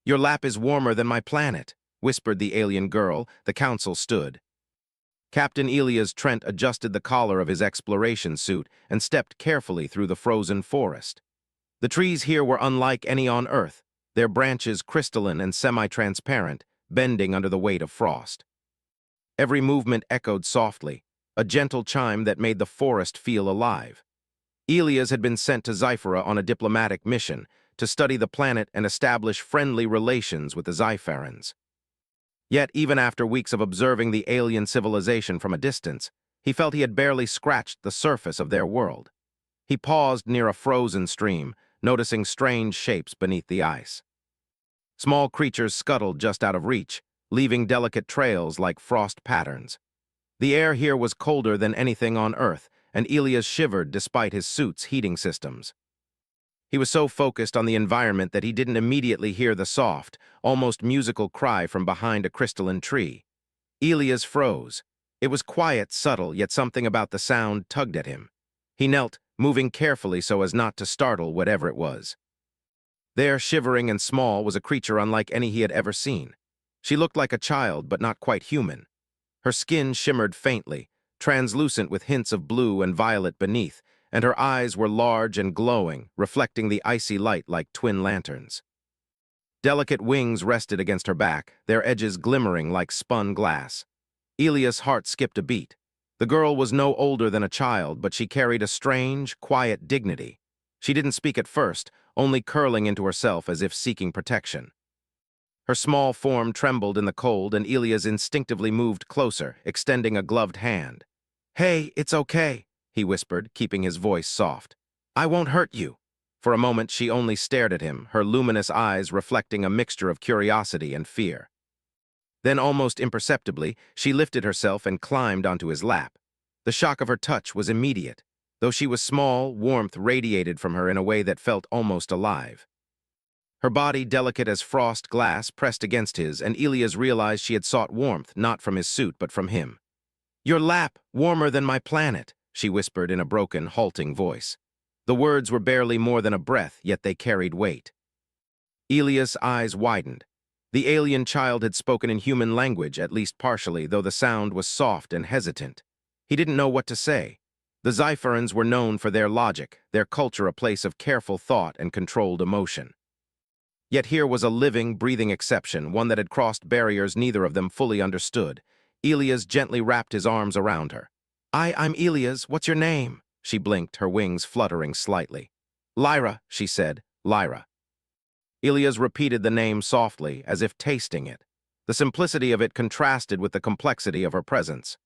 Your lap is warmer than my planet, whispered the alien girl. The council stood. Captain Elias Trent adjusted the collar of his exploration suit and stepped carefully through the frozen forest. The trees here were unlike any on Earth, their branches crystalline and semi-transparent, bending under the weight of frost. Every movement echoed softly, a gentle chime that made the forest feel alive. Elias had been sent to Zyphera on a diplomatic mission to study the planet and establish friendly relations with the Zypherans. Yet, even after weeks of observing the alien civilization from a distance, he felt he had barely scratched the surface of their world. He paused near a frozen stream, noticing strange shapes beneath the ice. Small creatures scuttled just out of reach, leaving delicate trails like frost patterns. The air here was colder than anything on Earth, and Elias shivered despite his suit's heating systems. He was so focused on the environment that he didn't immediately hear the soft, almost musical cry from behind a crystalline tree. Elias froze. It was quiet, subtle, yet something about the sound tugged at him. He knelt, moving carefully so as not to startle whatever it was. There, shivering and small, was a creature unlike any he had ever seen. She looked like a child, but not quite human. Her skin shimmered faintly, translucent with hints of blue and violet beneath, and her eyes were large and glowing, reflecting the icy light like twin lanterns. Delicate wings rested against her back, their edges glimmering like spun glass. Elias' heart skipped a beat. The girl was no older than a child, but she carried a strange, quiet dignity. She didn't speak at first, only curling into herself as if seeking protection. Her small form trembled in the cold, and Elias instinctively moved closer, extending a gloved hand. "Hey, it's okay," he whispered, keeping his voice soft. "I won't hurt you." For a moment she only stared at him, her luminous eyes reflecting a mixture of curiosity and fear. Then, almost imperceptibly, she lifted herself and climbed onto his lap. The shock of her touch was immediate. Though she was small, warmth radiated from her in a way that felt almost alive. Her body, delicate as frost glass, pressed against his, and Elias realized she had sought warmth not from his suit but from him. "Your lap, warmer than my planet," she whispered in a broken, halting voice. The words were barely more than a breath, yet they carried weight. Elias' eyes widened. The alien child had spoken in human language, at least partially, though the sound was soft and hesitant. He didn't know what to say. The Zypherans were known for their logic, their culture a place of careful thought and controlled emotion. Yet here was a living, breathing exception, one that had crossed barriers neither of them fully understood. Elias gently wrapped his arms around her. I'm Elias. What's your name?" She blinked, her wings fluttering slightly. "Lyra," she said. "Lyra." Elias repeated the name softly, as if tasting it. The simplicity of it contrasted with the complexity of her presence.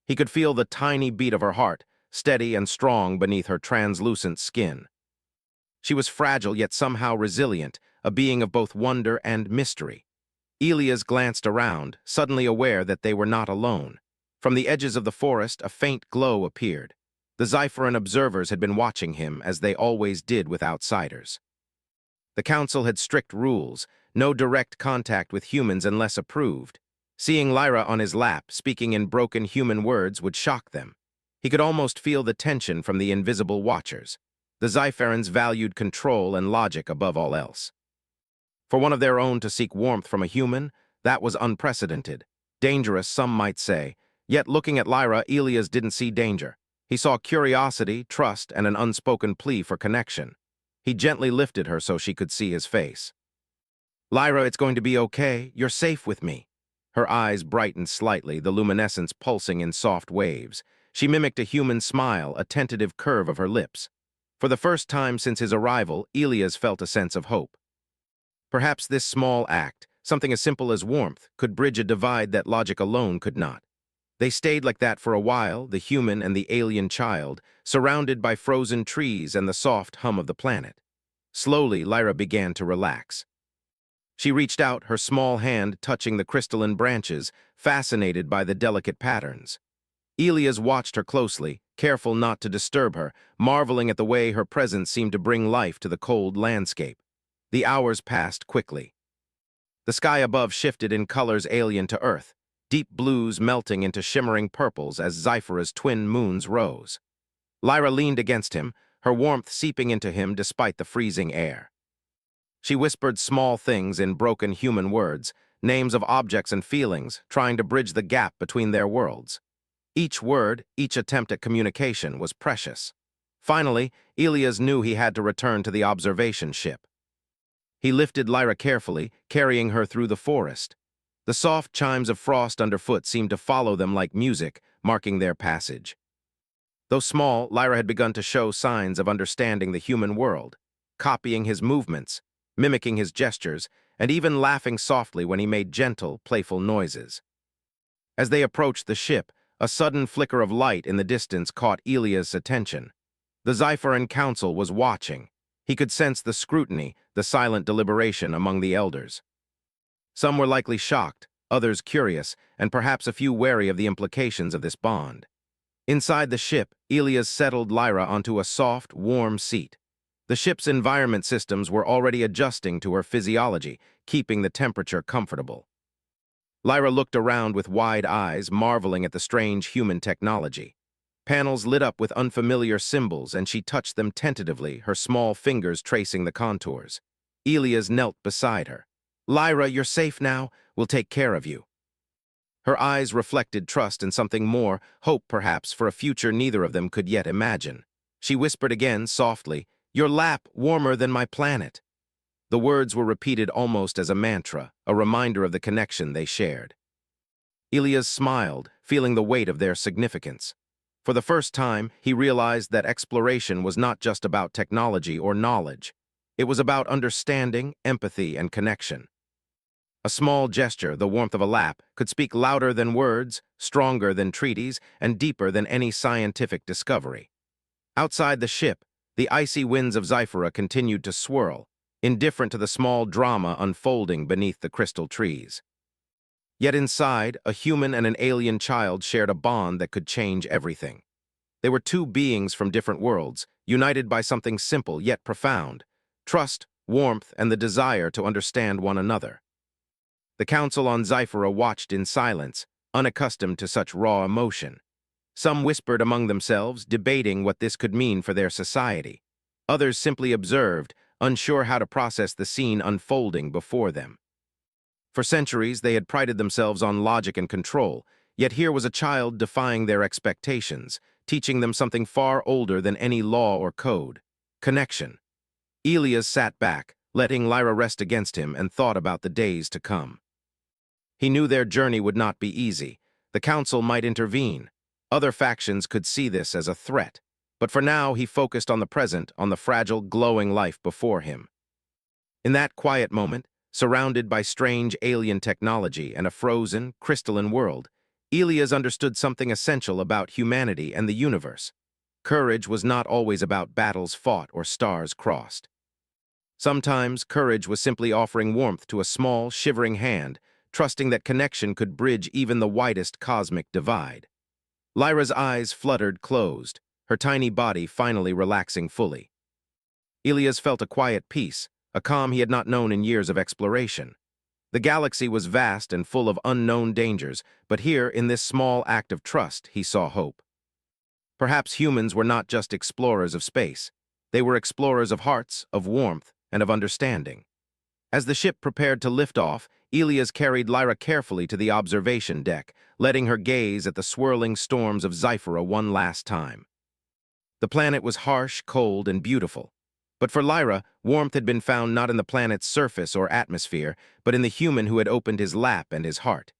He could feel the tiny beat of her heart, steady and strong beneath her translucent skin. She was fragile yet somehow resilient, a being of both wonder and mystery. Elias glanced around, suddenly aware that they were not alone. From the edges of the forest, a faint glow appeared. The Zypheran observers had been watching him, as they always did with outsiders. The council had strict rules, no direct contact with humans unless approved. Seeing Lyra on his lap, speaking in broken human words, would shock them. He could almost feel the tension from the invisible watchers. The Zypherans valued control and logic above all else. For one of their own to seek warmth from a human, that was unprecedented. Dangerous, some might say. Yet looking at Lyra, Elias didn't see danger. He saw curiosity, trust, and an unspoken plea for connection. He gently lifted her so she could see his face. "Lyra, it's going to be okay. You're safe with me." Her eyes brightened slightly, the luminescence pulsing in soft waves. She mimicked a human smile, a tentative curve of her lips. For the first time since his arrival, Elias felt a sense of hope. Perhaps this small act, something as simple as warmth, could bridge a divide that logic alone could not. They stayed like that for a while, the human and the alien child, surrounded by frozen trees and the soft hum of the planet. Slowly, Lyra began to relax. She reached out, her small hand touching the crystalline branches, fascinated by the delicate patterns. Elias watched her closely, careful not to disturb her, marveling at the way her presence seemed to bring life to the cold landscape. The hours passed quickly. The sky above shifted in colors alien to Earth, deep blues melting into shimmering purples as Zyphera's twin moons rose. Lyra leaned against him, her warmth seeping into him despite the freezing air. She whispered small things in broken human words, names of objects and feelings, trying to bridge the gap between their worlds. Each word, each attempt at communication was precious. Finally, Elias knew he had to return to the observation ship. He lifted Lyra carefully, carrying her through the forest. The soft chimes of frost underfoot seemed to follow them like music, marking their passage. Though small, Lyra had begun to show signs of understanding the human world, copying his movements, mimicking his gestures, and even laughing softly when he made gentle, playful noises. As they approached the ship, a sudden flicker of light in the distance caught Elia's attention. The Sci-Fi council was watching. He could sense the scrutiny, the silent deliberation among the elders. Some were likely shocked, others curious, and perhaps a few wary of the implications of this bond. Inside the ship, Elias settled Lyra onto a soft, warm seat. The ship's environment systems were already adjusting to her physiology, keeping the temperature comfortable. Lyra looked around with wide eyes, marveling at the strange human technology. Panels lit up with unfamiliar symbols, and she touched them tentatively, her small fingers tracing the contours. Elias knelt beside her. "Lyra, you're safe now. We'll take care of you." Her eyes reflected trust and something more, hope perhaps, for a future neither of them could yet imagine. She whispered again, softly, "Your lap warmer than my planet." The words were repeated almost as a mantra, a reminder of the connection they shared. Elias smiled, feeling the weight of their significance. For the first time, he realized that exploration was not just about technology or knowledge. It was about understanding, empathy, and connection. A small gesture, the warmth of a lap, could speak louder than words, stronger than treaties, and deeper than any scientific discovery. Outside the ship, the icy winds of Sci-Fi continued to swirl, indifferent to the small drama unfolding beneath the crystal trees. Yet inside, a human and an alien child shared a bond that could change everything. They were two beings from different worlds, united by something simple yet profound: trust, warmth, and the desire to understand one another. The council on Sci-Fi watched in silence, unaccustomed to such raw emotion. Some whispered among themselves, debating what this could mean for their society. Others simply observed, unsure how to process the scene unfolding before them. For centuries, they had prided themselves on logic and control, yet here was a child defying their expectations, teaching them something far older than any law or code: connection. Elias sat back, letting Lyra rest against him, and thought about the days to come. He knew their journey would not be easy. The council might intervene. Other factions could see this as a threat. But for now, he focused on the present, on the fragile, glowing life before him. In that quiet moment, surrounded by strange alien technology and a frozen, crystalline world, Elias understood something essential about humanity and the universe. Courage was not always about battles fought or stars crossed. Sometimes, courage was simply offering warmth to a small, shivering hand, trusting that connection could bridge even the widest cosmic divide. Lyra's eyes fluttered closed, her tiny body finally relaxing fully. Elias felt a quiet peace, a calm he had not known in years of exploration. The galaxy was vast and full of unknown dangers, but here, in this small act of trust, he saw hope. Perhaps humans were not just explorers of space. They were explorers of hearts, of warmth, and of understanding. As the ship prepared to lift off, Elias carried Lyra carefully to the observation deck, letting her gaze at the swirling storms of Sci-Fi one last time. The planet was harsh, cold, and beautiful. But for Lyra, warmth had been found not in the planet's surface or atmosphere, but in the human who had opened his lap and his heart.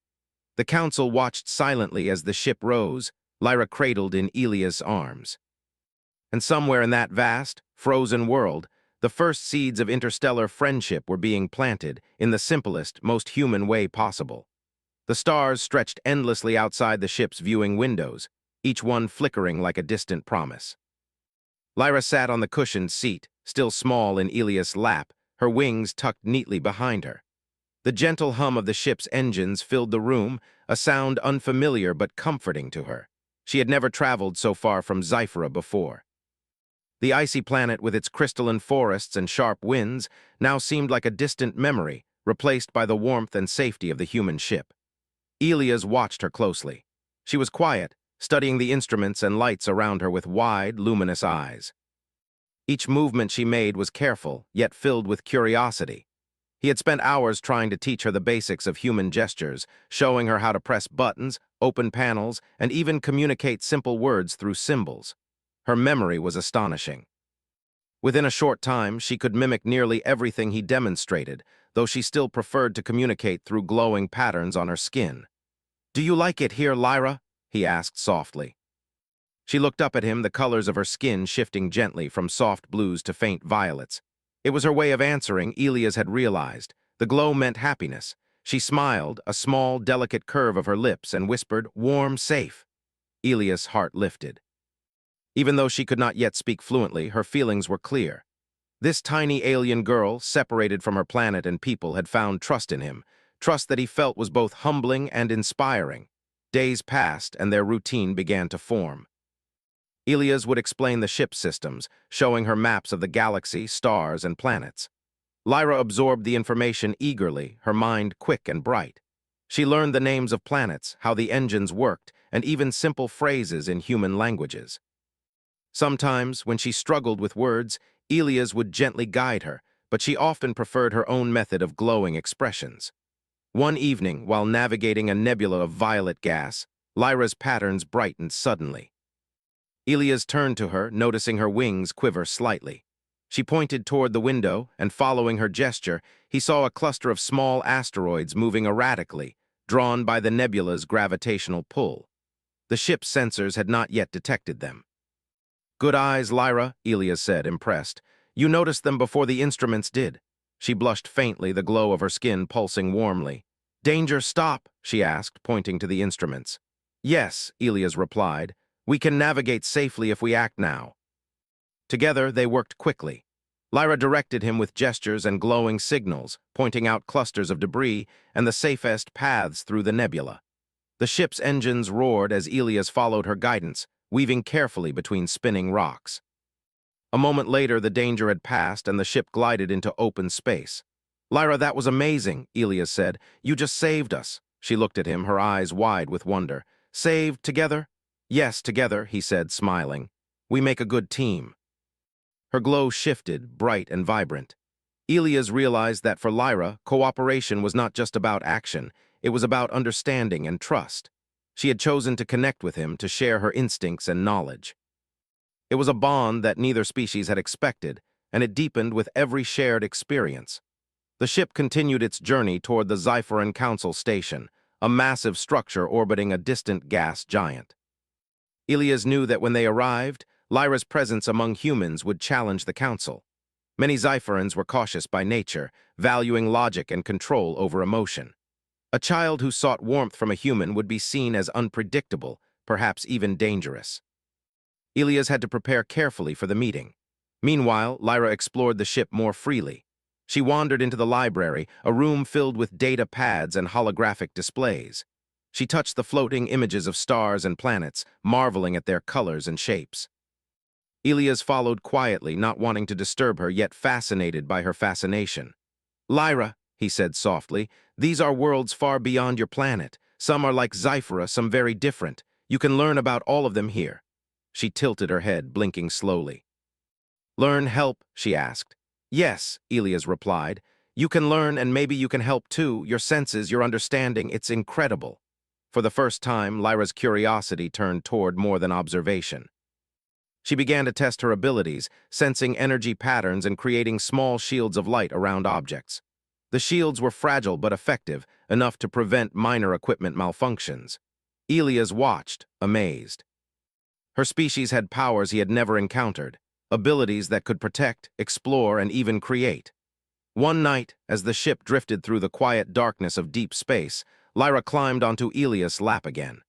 The council watched silently as the ship rose, Lyra cradled in Elias' arms. And somewhere in that vast, frozen world, the first seeds of interstellar friendship were being planted in the simplest, most human way possible. The stars stretched endlessly outside the ship's viewing windows, each one flickering like a distant promise. Lyra sat on the cushioned seat, still small in Elias' lap, her wings tucked neatly behind her. The gentle hum of the ship's engines filled the room, a sound unfamiliar but comforting to her. She had never traveled so far from Sci-Fi before. The icy planet with its crystalline forests and sharp winds now seemed like a distant memory, replaced by the warmth and safety of the human ship. Elias watched her closely. She was quiet, studying the instruments and lights around her with wide, luminous eyes. Each movement she made was careful, yet filled with curiosity. He had spent hours trying to teach her the basics of human gestures, showing her how to press buttons, open panels, and even communicate simple words through symbols. Her memory was astonishing. Within a short time, she could mimic nearly everything he demonstrated, though she still preferred to communicate through glowing patterns on her skin. "Do you like it here, Lyra?" he asked softly. She looked up at him, the colors of her skin shifting gently from soft blues to faint violets. It was her way of answering, Elias had realized. The glow meant happiness. She smiled, a small, delicate curve of her lips, and whispered, "Warm, safe." Elias' heart lifted. Even though she could not yet speak fluently, her feelings were clear. This tiny alien girl, separated from her planet and people, had found trust in him, trust that he felt was both humbling and inspiring. Days passed, and their routine began to form. Elias would explain the ship systems, showing her maps of the galaxy, stars, and planets. Lyra absorbed the information eagerly, her mind quick and bright. She learned the names of planets, how the engines worked, and even simple phrases in human languages. Sometimes, when she struggled with words, Elias would gently guide her, but she often preferred her own method of glowing expressions. One evening, while navigating a nebula of violet gas, Lyra's patterns brightened suddenly. Elias turned to her, noticing her wings quiver slightly. She pointed toward the window, and following her gesture, he saw a cluster of small asteroids moving erratically, drawn by the nebula's gravitational pull. The ship's sensors had not yet detected them. "Good eyes, Lyra," Elias said, impressed. "You noticed them before the instruments did." She blushed faintly, the glow of her skin pulsing warmly. "Danger, stop," she asked, pointing to the instruments. "Yes," Elias replied. "We can navigate safely if we act now." Together, they worked quickly. Lyra directed him with gestures and glowing signals, pointing out clusters of debris and the safest paths through the nebula. The ship's engines roared as Elias followed her guidance, weaving carefully between spinning rocks. A moment later, the danger had passed and the ship glided into open space. "Lyra, that was amazing," Elias said. "You just saved us." She looked at him, her eyes wide with wonder. "Saved together?" "Yes, together," he said, smiling. "We make a good team." Her glow shifted, bright and vibrant. Elias realized that for Lyra, cooperation was not just about action, it was about understanding and trust. She had chosen to connect with him, to share her instincts and knowledge. It was a bond that neither species had expected, and it deepened with every shared experience. The ship continued its journey toward the Scifi Council Station, a massive structure orbiting a distant gas giant. Elias knew that when they arrived, Lyra's presence among humans would challenge the Council. Many Sciferans were cautious by nature, valuing logic and control over emotion. A child who sought warmth from a human would be seen as unpredictable, perhaps even dangerous. Elias had to prepare carefully for the meeting. Meanwhile, Lyra explored the ship more freely. She wandered into the library, a room filled with data pads and holographic displays. She touched the floating images of stars and planets, marveling at their colors and shapes. Elias followed quietly, not wanting to disturb her, yet fascinated by her fascination. "Lyra," he said softly, "these are worlds far beyond your planet. Some are like Zyphera, some very different. You can learn about all of them here." She tilted her head, blinking slowly. "Learn, help?" she asked. "Yes," Elias replied. "You can learn, and maybe you can help too. Your senses, your understanding, it's incredible." For the first time, Lyra's curiosity turned toward more than observation. She began to test her abilities, sensing energy patterns and creating small shields of light around objects. The shields were fragile but effective, enough to prevent minor equipment malfunctions. Elias watched, amazed. Her species had powers he had never encountered, abilities that could protect, explore, and even create. One night, as the ship drifted through the quiet darkness of deep space, Lyra climbed onto Elias' lap again.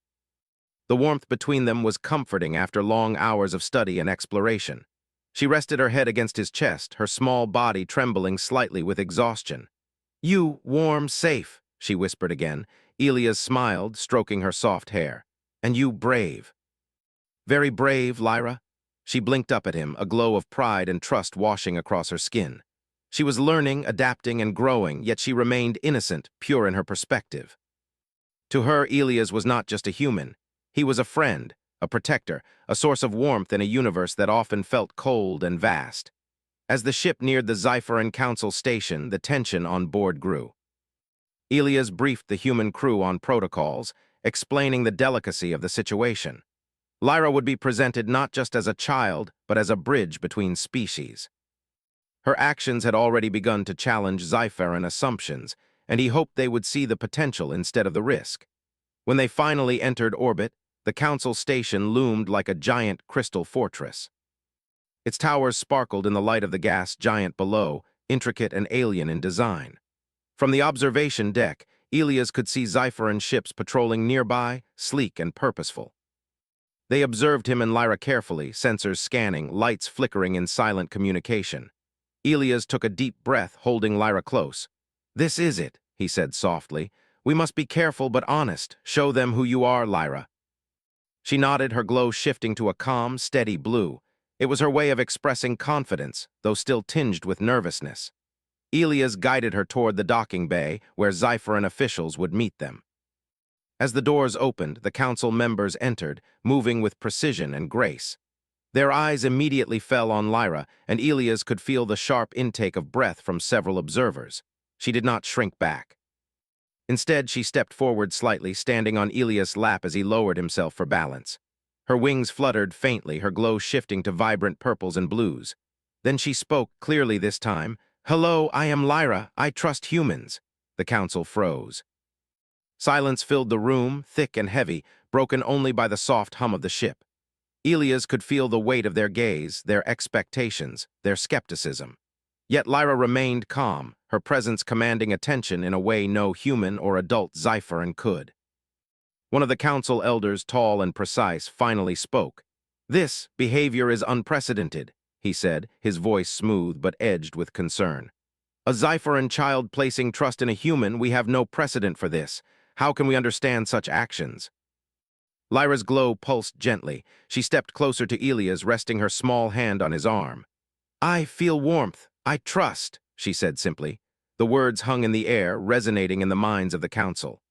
The warmth between them was comforting after long hours of study and exploration. She rested her head against his chest, her small body trembling slightly with exhaustion. "You, warm, safe," she whispered again. Elias smiled, stroking her soft hair. "And you, brave." "Very brave, Lyra." She blinked up at him, a glow of pride and trust washing across her skin. She was learning, adapting, and growing, yet she remained innocent, pure in her perspective. To her, Elias was not just a human. He was a a protector, a source of warmth in a universe that often felt cold and vast. As the ship neared the Sci-Fi Council station, the tension on board grew. Elias briefed the human crew on protocols, explaining the delicacy of the situation. Lyra would be presented not just as a child, but as a bridge between species. Her actions had already begun to challenge Sci-Fi assumptions, and he hoped they would see the potential instead of the risk. When they finally entered orbit, the Council station loomed like a giant crystal fortress. Its towers sparkled in the light of the gas giant below, intricate and alien in design. From the observation deck, Elias could see Sci-Fi ships patrolling nearby, sleek and purposeful. They observed him and Lyra carefully, sensors scanning, lights flickering in silent communication. Elias took a deep breath, holding Lyra close. "This is it," he said softly. "We must be careful but honest. Show them who you are, Lyra." She nodded, her glow shifting to a calm, steady blue. It was her way of expressing confidence, though still tinged with nervousness. Elias guided her toward the docking bay, where Sci-Fi officials would meet them. As the doors opened, the council members entered, moving with precision and grace. Their eyes immediately fell on Lyra, and Elias could feel the sharp intake of breath from several observers. She did not shrink back. Instead, she stepped forward slightly, standing on Elias' lap as he lowered himself for balance. Her wings fluttered faintly, her glow shifting to vibrant purples and blues. Then she spoke, clearly this time. "Hello, I am Lyra. I trust humans." The council froze. Silence filled the room, thick and heavy, broken only by the soft hum of the ship. Elias could feel the weight of their gaze, their expectations, their skepticism. Yet Lyra remained calm, her presence commanding attention in a way no human or adult Sci-Fi could. One of the council elders, tall and precise, finally spoke. "This behavior is unprecedented," he said, his voice smooth but edged with concern. "A Sci-Fi child placing trust in a human, we have no precedent for this. How can we understand such actions?" Lyra's glow pulsed gently. She stepped closer to Elias, resting her small hand on his arm. "I feel warmth. I trust," she said simply. The words hung in the air, resonating in the minds of the council.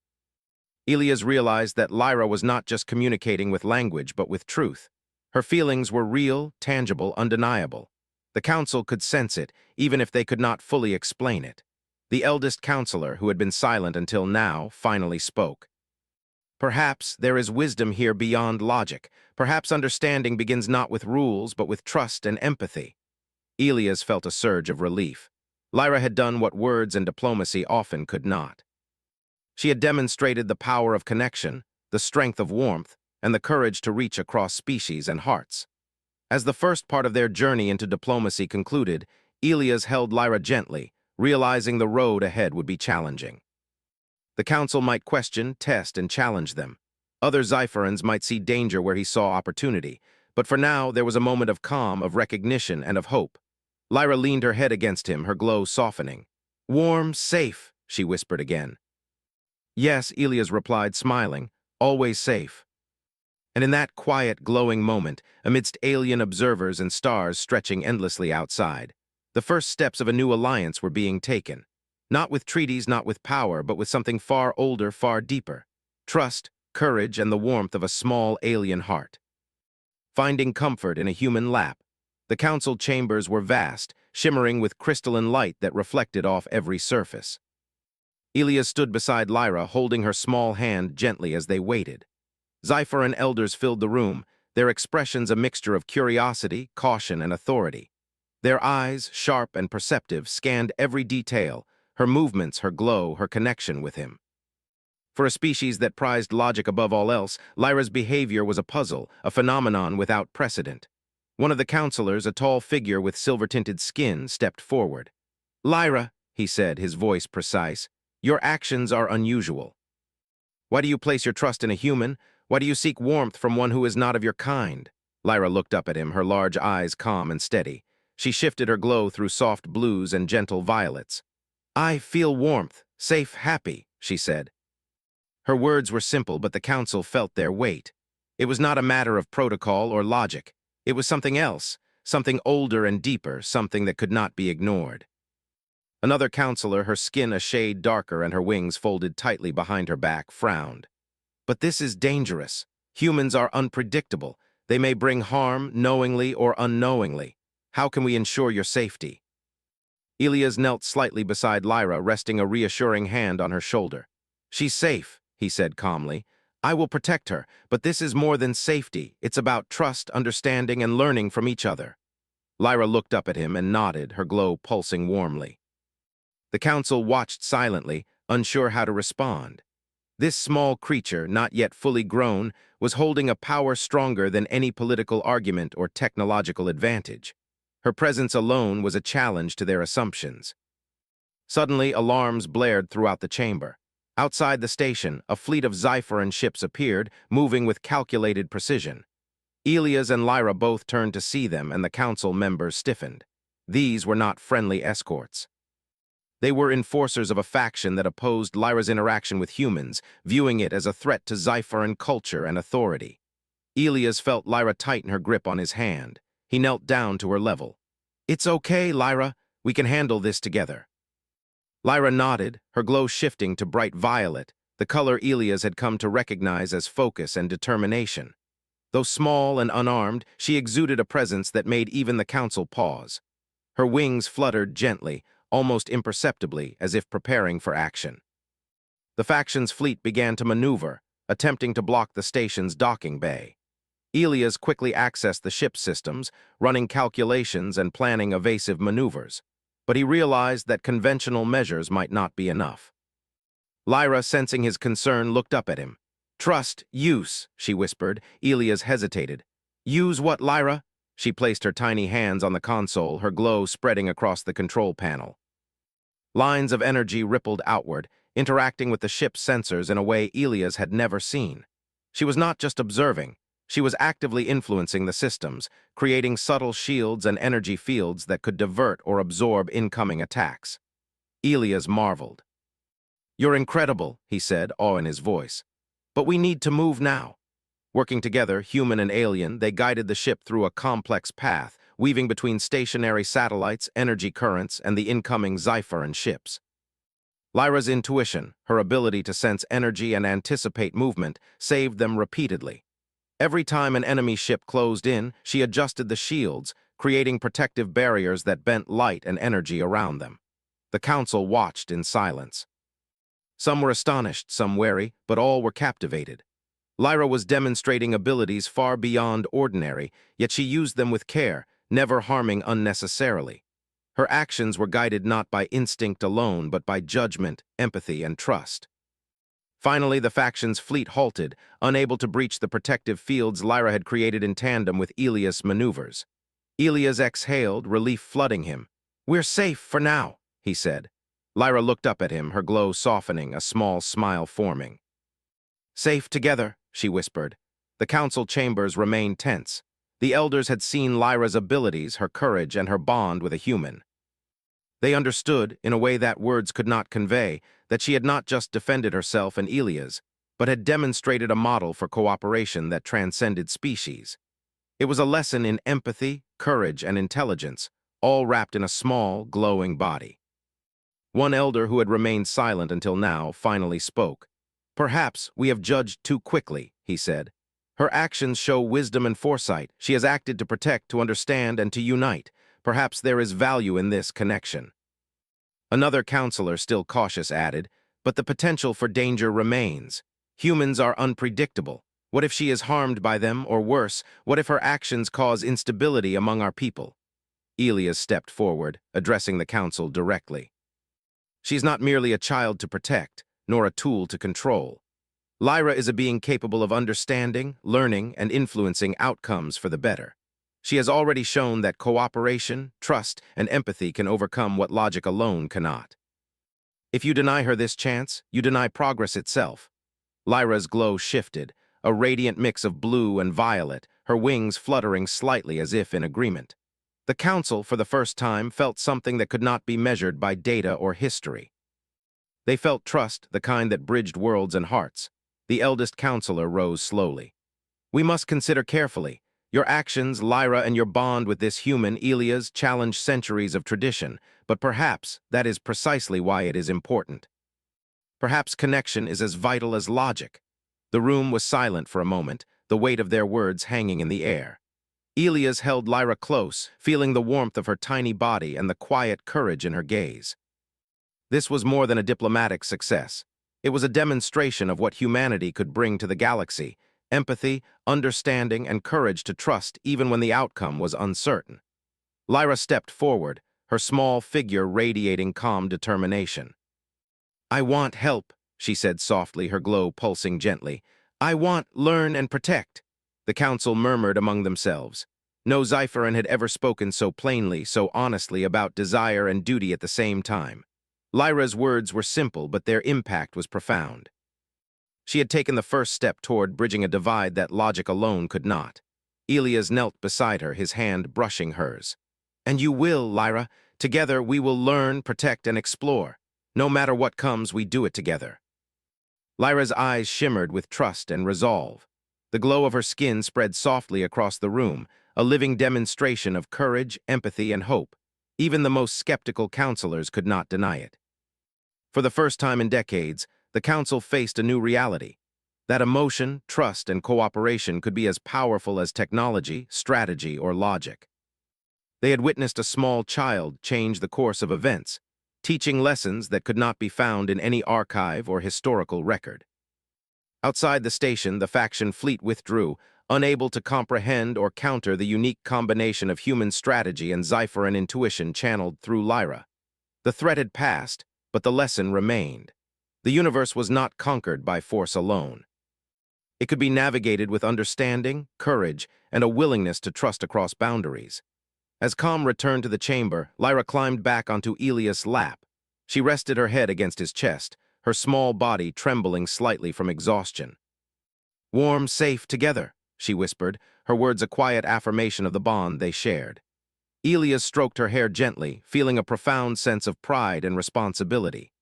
Elias realized that Lyra was not just communicating with language, but with truth. Her feelings were real, tangible, undeniable. The council could sense it, even if they could not fully explain it. The eldest counselor, who had been silent until now, finally spoke. "Perhaps there is wisdom here beyond logic. Perhaps understanding begins not with rules, but with trust and empathy." Elias felt a surge of relief. Lyra had done what words and diplomacy often could not. She had demonstrated the power of connection, the strength of warmth, and the courage to reach across species and hearts. As the first part of their journey into diplomacy concluded, Elias held Lyra gently, realizing the road ahead would be challenging. The council might question, test, and challenge them. Other Sci-Fians might see danger where he saw opportunity, but for now there was a moment of calm, of recognition, and of hope. Lyra leaned her head against him, her glow softening. "Warm, safe," she whispered again. "Yes," Elias replied, smiling, "always safe." And in that quiet, glowing moment, amidst alien observers and stars stretching endlessly outside, the first steps of a new alliance were being taken. Not with treaties, not with power, but with something far older, far deeper. Trust, courage, and the warmth of a small alien heart. Finding comfort in a human lap, the council chambers were vast, shimmering with crystalline light that reflected off every surface. Elias stood beside Lyra, holding her small hand gently as they waited. Sci-Fi elders filled the room, their expressions a mixture of curiosity, caution, and authority. Their eyes, sharp and perceptive, scanned every detail, her movements, her glow, her connection with him. For a species that prized logic above all else, Lyra's behavior was a puzzle, a phenomenon without precedent. One of the counselors, a tall figure with silver-tinted skin, stepped forward. "Lyra," he said, his voice precise, "your actions are unusual. Why do you place your trust in a human? Why do you seek warmth from one who is not of your kind?" Lyra looked up at him, her large eyes calm and steady. She shifted her glow through soft blues and gentle violets. "I feel warmth, safe, happy," she said. Her words were simple, but the council felt their weight. It was not a matter of protocol or logic. It was something else, something older and deeper, something that could not be ignored. Another counselor, her skin a shade darker and her wings folded tightly behind her back, frowned. "But this is dangerous." Humans are unpredictable. They may bring harm knowingly or unknowingly. How can we ensure your safety? Elias knelt slightly beside Lyra, resting a reassuring hand on her shoulder. She's safe, he said calmly. I will protect her, but this is more than safety. It's about trust, understanding, and learning from each other. Lyra looked up at him and nodded, her glow pulsing warmly. The council watched silently, unsure how to respond. This small creature, not yet fully grown, was holding a power stronger than any political argument or technological advantage. Her presence alone was a challenge to their assumptions. Suddenly, alarms blared throughout the chamber. Outside the station, a fleet of Sci-Fi ships appeared, moving with calculated precision. Elias and Lyra both turned to see them, and the council members stiffened. These were not friendly escorts. They were enforcers of a faction that opposed Lyra's interaction with humans, viewing it as a threat to Sci-Fi culture and authority. Elias felt Lyra tighten her grip on his hand. He knelt down to her level. It's okay, Lyra. We can handle this together. Lyra nodded, her glow shifting to bright violet, the color Elias had come to recognize as focus and determination. Though small and unarmed, she exuded a presence that made even the council pause. Her wings fluttered gently, almost imperceptibly, as if preparing for action. The faction's fleet began to maneuver, attempting to block the station's docking bay. Elias quickly accessed the ship's systems, running calculations and planning evasive maneuvers. But he realized that conventional measures might not be enough. Lyra, sensing his concern, looked up at him. Trust, use, she whispered. Elias hesitated. Use what, Lyra? She placed her tiny hands on the console, her glow spreading across the control panel. Lines of energy rippled outward, interacting with the ship's sensors in a way Elias had never seen. She was not just observing. She was actively influencing the systems, creating subtle shields and energy fields that could divert or absorb incoming attacks. Elias marveled. You're incredible, he said, awe in his voice. But we need to move now. Working together, human and alien, they guided the ship through a complex path, weaving between stationary satellites, energy currents, and the incoming Sci-Fi ships. Lyra's intuition, her ability to sense energy and anticipate movement, saved them repeatedly. Every time an enemy ship closed in, she adjusted the shields, creating protective barriers that bent light and energy around them. The council watched in silence. Some were astonished, some wary, but all were captivated. Lyra was demonstrating abilities far beyond ordinary, yet she used them with care, never harming unnecessarily. Her actions were guided not by instinct alone, but by judgment, empathy, and trust. Finally, the faction's fleet halted, unable to breach the protective fields Lyra had created in tandem with Elias' maneuvers. Elias exhaled, relief flooding him. We're safe for now, he said. Lyra looked up at him, her glow softening, a small smile forming. Safe together, she whispered. The council chambers remained tense. The elders had seen Lyra's abilities, her courage, and her bond with a human. They understood, in a way that words could not convey, that she had not just defended herself and Elias, but had demonstrated a model for cooperation that transcended species. It was a lesson in empathy, courage, and intelligence, all wrapped in a small, glowing body. One elder who had remained silent until now finally spoke. Perhaps we have judged too quickly, he said. Her actions show wisdom and foresight. She has acted to protect, to understand, and to unite. Perhaps there is value in this connection. Another counselor, still cautious, added, but the potential for danger remains. Humans are unpredictable. What if she is harmed by them, or worse, what if her actions cause instability among our people? Elias stepped forward, addressing the council directly. She's not merely a child to protect, nor a tool to control. Lyra is a being capable of understanding, learning, and influencing outcomes for the better. She has already shown that cooperation, trust, and empathy can overcome what logic alone cannot. If you deny her this chance, you deny progress itself. Lyra's glow shifted, a radiant mix of blue and violet, her wings fluttering slightly as if in agreement. The council, for the first time, felt something that could not be measured by data or history. They felt trust, the kind that bridged worlds and hearts. The eldest counselor rose slowly. We must consider carefully. Your actions, Lyra, and your bond with this human, Elias, challenge centuries of tradition, but perhaps that is precisely why it is important. Perhaps connection is as vital as logic. The room was silent for a moment, the the weight of their words hanging in the air. Elias held Lyra close, feeling the warmth of her tiny body and the quiet courage in her gaze. This was more than a diplomatic success. It was a demonstration of what humanity could bring to the galaxy: empathy, understanding, and courage to trust even when the outcome was uncertain. Lyra stepped forward, her small figure radiating calm determination. "I want help," she said softly, her glow pulsing gently. "I want, learn, and protect." The council murmured among themselves. No Xiferan had ever spoken so plainly, so honestly about desire and duty at the same time. Lyra's words were simple, but their impact was profound. She had taken the first step toward bridging a divide that logic alone could not. Elias knelt beside her, his hand brushing hers. "And you will, Lyra. Together we will learn, protect, and explore. No matter what comes, we do it together." Lyra's eyes shimmered with trust and resolve. The glow of her skin spread softly across the room, a living demonstration of courage, empathy, and hope. Even the most skeptical counselors could not deny it. For the first time in decades, the council faced a new reality: that emotion, trust, and cooperation could be as powerful as technology, strategy, or logic. They had witnessed a small child change the course of events, teaching lessons that could not be found in any archive or historical record. Outside the station, the faction fleet withdrew, unable to comprehend or counter the unique combination of human strategy and Xiferan intuition channeled through Lyra. The threat had passed, but the lesson remained. The universe was not conquered by force alone. It could be navigated with understanding, courage, and a willingness to trust across boundaries. As calm returned to the chamber, Lyra climbed back onto Elias' lap. She rested her head against his chest, her small body trembling slightly from exhaustion. "Warm, safe, together," she whispered, her words a quiet affirmation of the bond they shared. Elias stroked her hair gently, feeling a profound sense of pride and responsibility.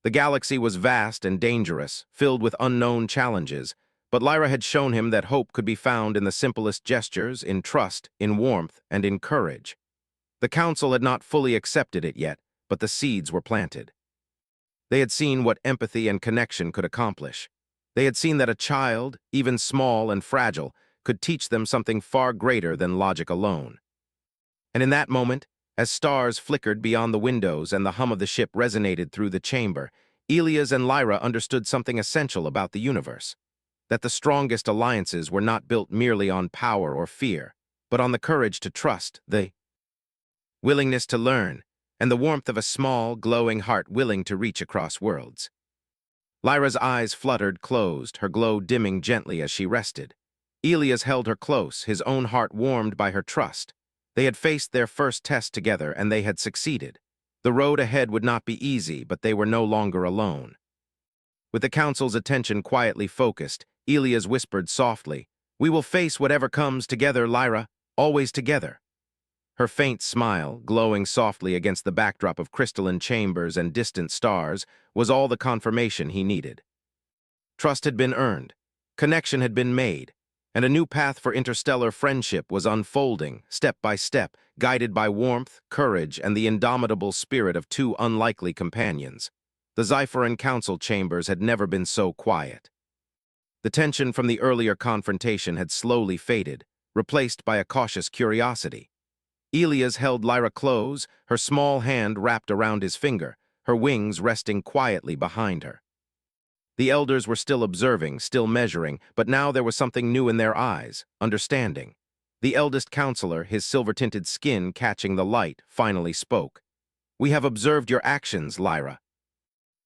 The galaxy was vast and dangerous, filled with unknown challenges, but Lyra had shown him that hope could be found in the simplest gestures, in trust, in warmth, and in courage. The council had not fully accepted it yet, but the seeds were planted. They had seen what empathy and connection could accomplish. They had seen that a child, even small and fragile, could teach them something far greater than logic alone. And in that moment, as stars flickered beyond the windows and the hum of the ship resonated through the chamber, Elias and Lyra understood something essential about the universe: that the strongest alliances were not built merely on power or fear, but on the courage to trust, the willingness to learn, and the warmth of a small, glowing heart willing to reach across worlds. Lyra's eyes fluttered closed, her glow dimming gently as she rested. Elias held her close, his own heart warmed by her trust. They had faced their first test together, and they had succeeded. The road ahead would not be easy, but they were no longer alone. With the council's attention quietly focused, Elias whispered softly, "We will face whatever comes together, Lyra, always together." Her faint smile, glowing softly against the backdrop of crystalline chambers and distant stars, was all the confirmation he needed. Trust had been earned, connection had been made, and a new path for interstellar friendship was unfolding, step by step, guided by warmth, courage, and the indomitable spirit of two unlikely companions. The Xiferan council chambers had never been so quiet. The tension from the earlier confrontation had slowly faded, replaced by a cautious curiosity. Elias held Lyra close, her small hand wrapped around his finger, her wings resting quietly behind her. The elders were still observing, still measuring, but now there was something new in their eyes: understanding. The eldest counselor, his silver-tinted skin catching the light, finally spoke. "We have observed your actions, Lyra.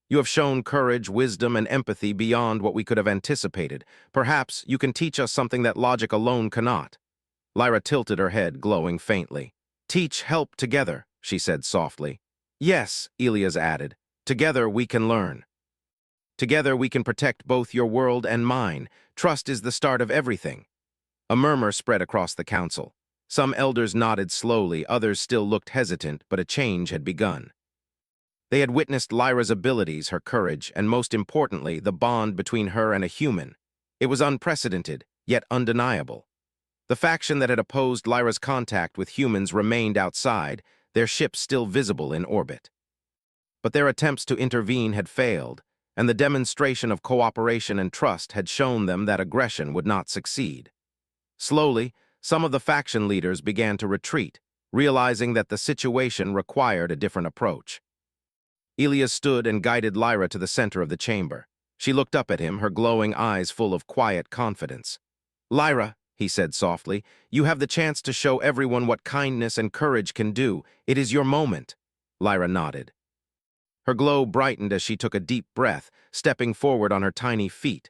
You have shown courage, wisdom, and empathy beyond what we could have anticipated. Perhaps you can teach us something that logic alone cannot." Lyra tilted her head, glowing faintly. "Teach, help together," she said softly. "Yes," Elias added. "Together we can learn. Together we can protect both your world and mine. Trust is the start of everything." A murmur spread across the council. Some elders nodded slowly, others still looked hesitant, but a change had begun. They had witnessed Lyra's abilities, her courage, and most importantly, the bond between her and a human. It was unprecedented, yet undeniable. The faction that had opposed Lyra's contact with humans remained outside, their ships still visible in orbit. But their attempts to intervene had failed, and the demonstration of cooperation and trust had shown them that aggression would not succeed. Slowly, some of the faction leaders began to retreat, realizing that the situation required a different approach. Elias stood and guided Lyra to the center of the chamber. She looked up at him, her glowing eyes full of quiet confidence. "Lyra," he said softly, "you have the chance to show everyone what kindness and courage can do. It is your moment." Lyra nodded. Her glow brightened as she took a deep breath, stepping forward on her tiny feet.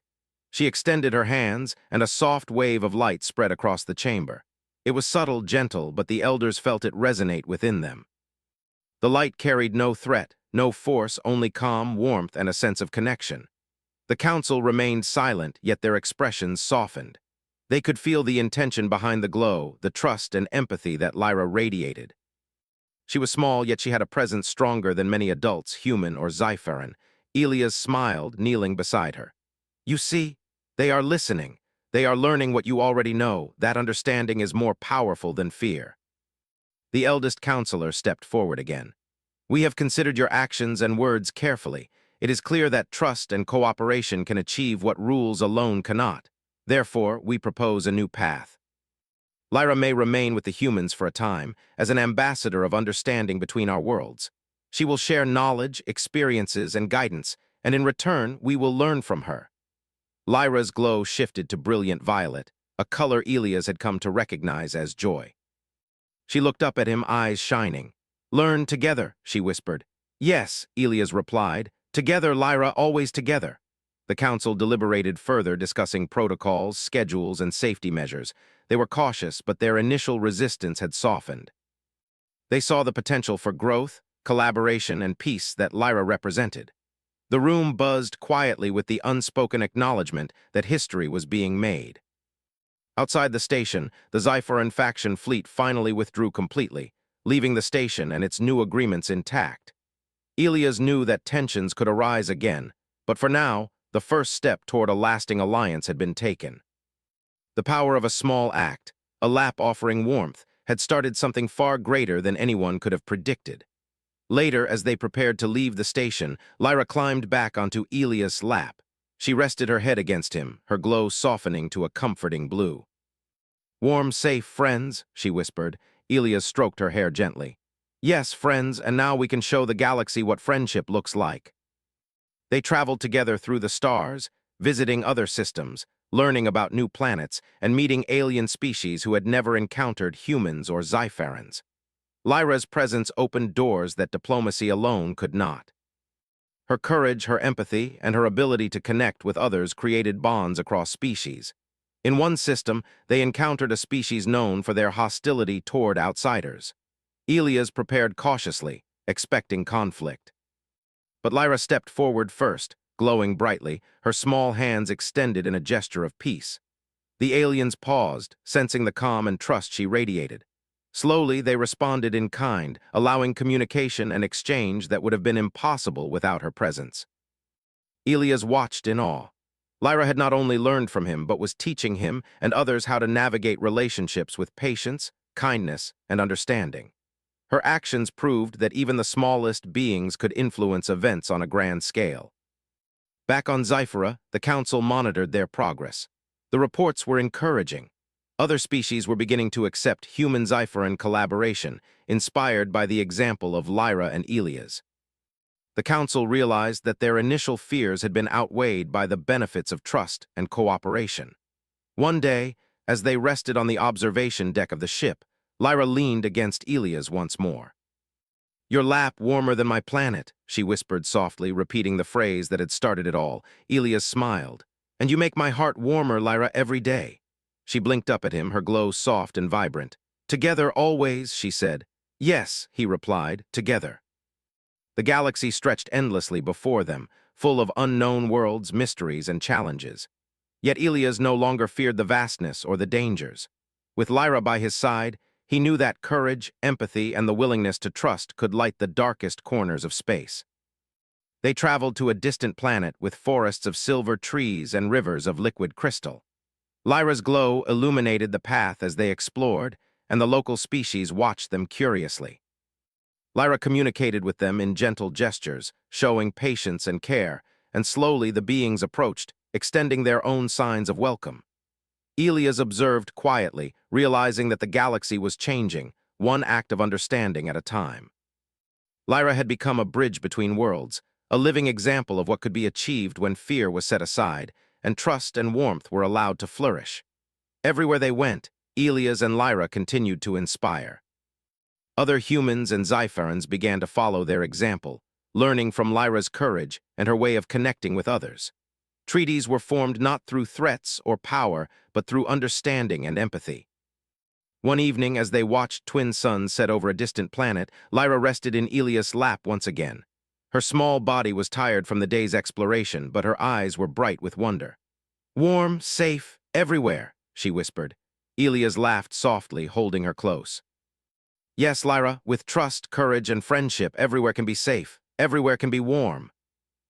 She extended her hands, and a soft wave of light spread across the chamber. It was subtle, gentle, but the elders felt it resonate within them. The light carried no threat, no force, only calm, warmth, and a sense of connection. The council remained silent, yet their expressions softened. They could feel the intention behind the glow, the trust and empathy that Lyra radiated. She was small, yet she had a presence stronger than many adults, human or Sci-Fi. Elias smiled, kneeling beside her. "You see, they are listening. They are learning what you already know. That understanding is more powerful than fear." The eldest counselor stepped forward again. "We have considered your actions and words carefully. It is clear that trust and cooperation can achieve what rules alone cannot. Therefore, we propose a new path. Lyra may remain with the humans for a time, as an ambassador of understanding between our worlds. She will share knowledge, experiences, and guidance, and in return, we will learn from her." Lyra's glow shifted to brilliant violet, a color Elias had come to recognize as joy. She looked up at him, eyes shining. "Learn together," she whispered. "Yes," Elias replied. "Together, Lyra, always together." The council deliberated further, discussing protocols, schedules, and safety measures. They were cautious, but their initial resistance had softened. They saw the potential for growth, collaboration, and peace that Lyra represented. The room buzzed quietly with the unspoken acknowledgement that history was being made. Outside the station, the Sci-Fi faction fleet finally withdrew completely, leaving the station and its new agreements intact. Elias knew that tensions could arise again, but for now, the first step toward a lasting alliance had been taken. The power of a small act, a lap offering warmth, had started something far greater than anyone could have predicted. Later, as they prepared to leave the station, Lyra climbed back onto Elias' lap. She rested her head against him, her glow softening to a comforting blue. "Warm, safe friends," she whispered. Elias stroked her hair gently. "Yes, friends, and now we can show the galaxy what friendship looks like." They traveled together through the stars, visiting other systems, learning about new planets, and meeting alien species who had never encountered humans or Sci-Fi. Lyra's presence opened doors that diplomacy alone could not. Her courage, her empathy, and her ability to connect with others created bonds across species. In one system, they encountered a species known for their hostility toward outsiders. Elias prepared cautiously, expecting conflict. But Lyra stepped forward first, glowing brightly, her small hands extended in a gesture of peace. The aliens paused, sensing the calm and trust she radiated. Slowly, they responded in kind, allowing communication and exchange that would have been impossible without her presence. Elias watched in awe. Lyra had not only learned from him, but was teaching him and others how to navigate relationships with patience, kindness, and understanding. Her actions proved that even the smallest beings could influence events on a grand scale. Back on Sci-Fi, the council monitored their progress. The reports were encouraging. Other species were beginning to accept human Sci-Fi collaboration, inspired by the example of Lyra and Elias. The council realized that their initial fears had been outweighed by the benefits of trust and cooperation. One day, as they rested on the observation deck of the ship, Lyra leaned against Elias once more. "Your lap warmer than my planet," she whispered softly, repeating the phrase that had started it all. Elias smiled. "And you make my heart warmer, Lyra, every day." She blinked up at him, her glow soft and vibrant. "Together always," she said. "Yes," he replied, "together." The galaxy stretched endlessly before them, full of unknown worlds, mysteries, and challenges. Yet Elias no longer feared the vastness or the dangers. With Lyra by his side, he knew that courage, empathy, and the willingness to trust could light the darkest corners of space. They traveled to a distant planet with forests of silver trees and rivers of liquid crystal. Lyra's glow illuminated the path as they explored, and the local species watched them curiously. Lyra communicated with them in gentle gestures, showing patience and care, and slowly the beings approached, extending their own signs of welcome. Elias observed quietly, realizing that the galaxy was changing, one act of understanding at a time. Lyra had become a bridge between worlds, a living example of what could be achieved when fear was set aside, and trust and warmth were allowed to flourish. Everywhere they went, Elias and Lyra continued to inspire. Other humans and Xifarans began to follow their example, learning from Lyra's courage and her way of connecting with others. Treaties were formed not through threats or power, but through understanding and empathy. One evening, as they watched twin suns set over a distant planet, Lyra rested in Elias' lap once again. Her small body was tired from the day's exploration, but her eyes were bright with wonder. "Warm, safe, everywhere," she whispered. Elias laughed softly, holding her close. "Yes, Lyra, with trust, courage, and friendship, everywhere can be safe. Everywhere can be warm."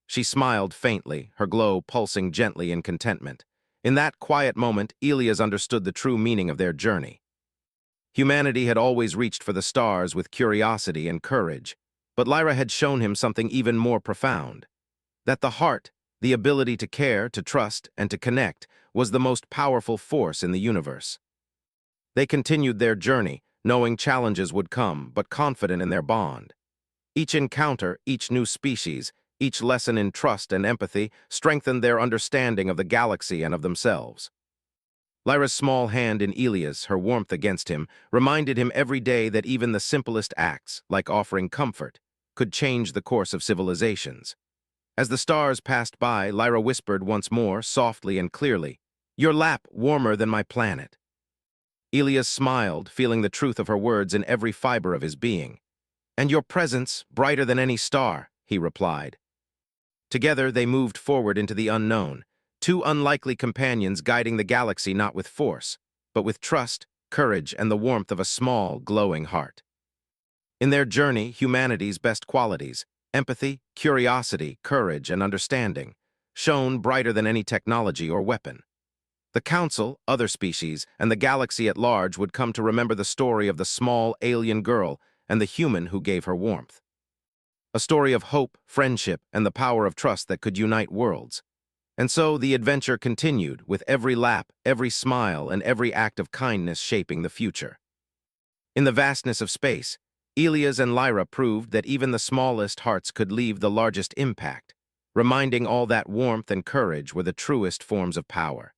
She smiled faintly, her glow pulsing gently in contentment. In that quiet moment, Elias understood the true meaning of their journey. Humanity had always reached for the stars with curiosity and courage, but Lyra had shown him something even more profound. That the heart, the ability to care, to trust, and to connect, was the most powerful force in the universe. They continued their journey, knowing challenges would come, but confident in their bond. Each encounter, each new species, each lesson in trust and empathy strengthened their understanding of the galaxy and of themselves. Lyra's small hand in Elias, her warmth against him, reminded him every day that even the simplest acts, like offering comfort, could change the course of civilizations. As the stars passed by, Lyra whispered once more, softly and clearly, "Your lap warmer than my planet." Elias smiled, feeling the truth of her words in every fiber of his being. "And your presence brighter than any star," he replied. Together they moved forward into the unknown, two unlikely companions guiding the galaxy not with force, but with trust, courage, and the warmth of a small, glowing heart. In their journey, humanity's best qualities, empathy, curiosity, courage, and understanding, shone brighter than any technology or weapon. The Council, other species, and the galaxy at large would come to remember the story of the small alien girl and the human who gave her warmth. A story of hope, friendship, and the power of trust that could unite worlds. And so the adventure continued, with every lap, every smile, and every act of kindness shaping the future. In the vastness of space, Elias and Lyra proved that even the smallest hearts could leave the largest impact, reminding all that warmth and courage were the truest forms of power.